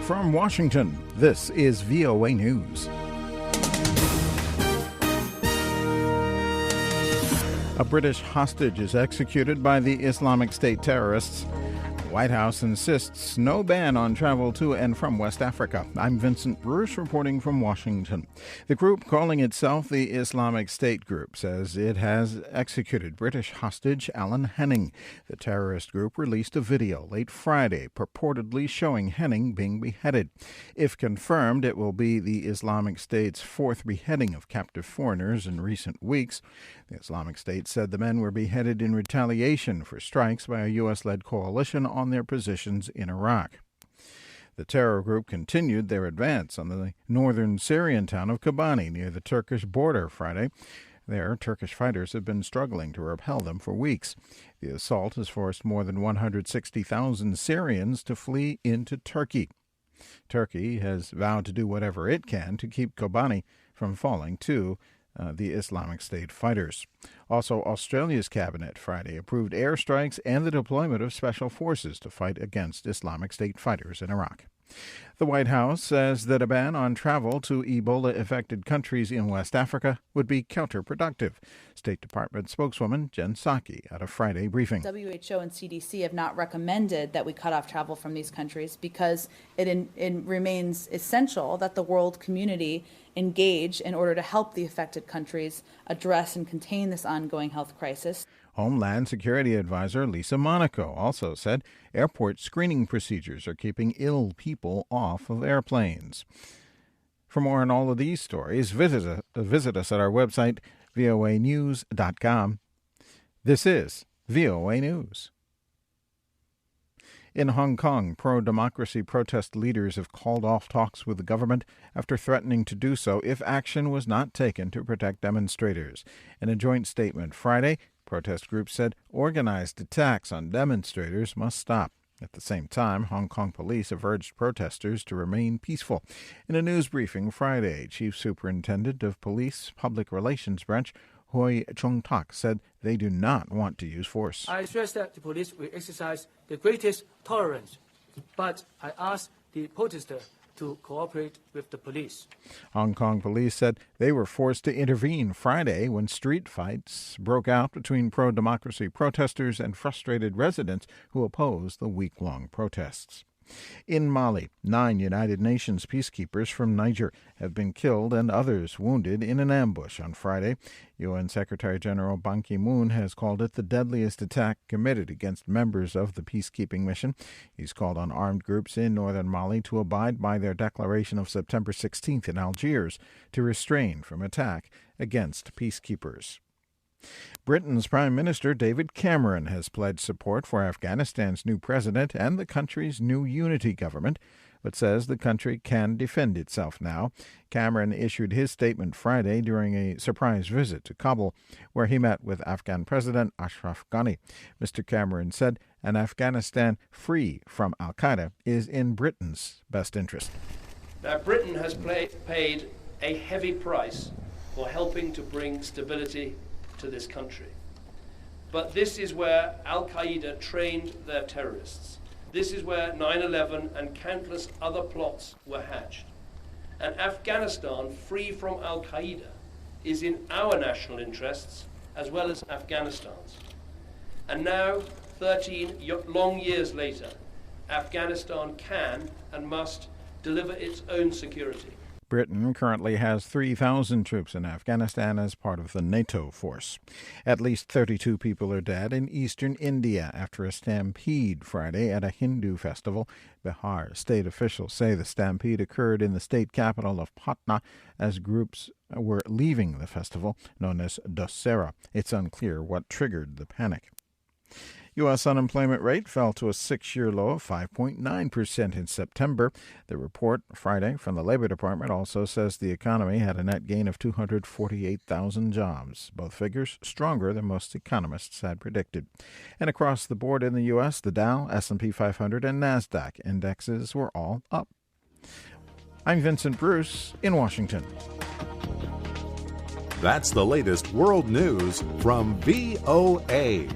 From Washington, this is VOA News. A British hostage is executed by the Islamic State terrorists. The White House insists no ban on travel to and from West Africa. I'm Vincent Bruce reporting from Washington. The group calling itself the Islamic State Group says it has executed British hostage Alan Henning. The terrorist group released a video late Friday purportedly showing Henning being beheaded. If confirmed, it will be the Islamic State's fourth beheading of captive foreigners in recent weeks. The Islamic State said the men were beheaded in retaliation for strikes by a U.S.-led coalition on their positions in Iraq. The terror group continued their advance on the northern Syrian town of Kobane near the Turkish border Friday. There, Turkish fighters have been struggling to repel them for weeks. The assault has forced more than 160,000 Syrians to flee into Turkey. Turkey has vowed to do whatever it can to keep Kobane from falling to the Islamic State fighters. Also, Australia's cabinet Friday approved airstrikes and the deployment of special forces to fight against Islamic State fighters in Iraq. The White House says that a ban on travel to Ebola-affected countries in West Africa would be counterproductive. State Department spokeswoman Jen Psaki at a Friday briefing. WHO and CDC have not recommended that we cut off travel from these countries because it remains essential that the world community engage in order to help the affected countries address and contain this ongoing health crisis. Homeland Security Advisor Lisa Monaco also said airport screening procedures are keeping ill people off of airplanes. For more on all of these stories, visit us at our website, voanews.com. This is VOA News. In Hong Kong, pro-democracy protest leaders have called off talks with the government after threatening to do so if action was not taken to protect demonstrators. In a joint statement Friday, protest groups said organized attacks on demonstrators must stop. At the same time, Hong Kong police have urged protesters to remain peaceful. In a news briefing Friday, Chief Superintendent of Police Public Relations Branch Hoi Chung-tak said they do not want to use force. I stress that the police will exercise the greatest tolerance, but I ask the protester to cooperate with the police. Hong Kong police said they were forced to intervene Friday when street fights broke out between pro-democracy protesters and frustrated residents who opposed the week-long protests. In Mali, 9 United Nations peacekeepers from Niger have been killed and others wounded in an ambush on Friday. UN Secretary-General Ban Ki-moon has called it the deadliest attack committed against members of the peacekeeping mission. He's called on armed groups in northern Mali to abide by their declaration of September 16th in Algiers to restrain from attack against peacekeepers. Britain's Prime Minister David Cameron has pledged support for Afghanistan's new president and the country's new unity government, but says the country can defend itself now. Cameron issued his statement Friday during a surprise visit to Kabul, where he met with Afghan President Ashraf Ghani. Mr. Cameron said an Afghanistan free from al-Qaeda is in Britain's best interest. Now, Britain has paid a heavy price for helping to bring stability to this country. But this is where al-Qaeda trained their terrorists. This is where 9/11 and countless other plots were hatched. And Afghanistan, free from al-Qaeda, is in our national interests as well as Afghanistan's. And now, 13 long years later, Afghanistan can and must deliver its own security. Britain currently has 3,000 troops in Afghanistan as part of the NATO force. At least 32 people are dead in eastern India after a stampede Friday at a Hindu festival. Bihar state officials say the stampede occurred in the state capital of Patna as groups were leaving the festival, known as Dussehra. It's unclear what triggered the panic. U.S. unemployment rate fell to a 6-year low of 5.9% in September. The report Friday from the Labor Department also says the economy had a net gain of 248,000 jobs, both figures stronger than most economists had predicted. And across the board in the U.S., the Dow, S&P 500, and NASDAQ indexes were all up. I'm Vincent Bruce in Washington. That's the latest world news from VOA.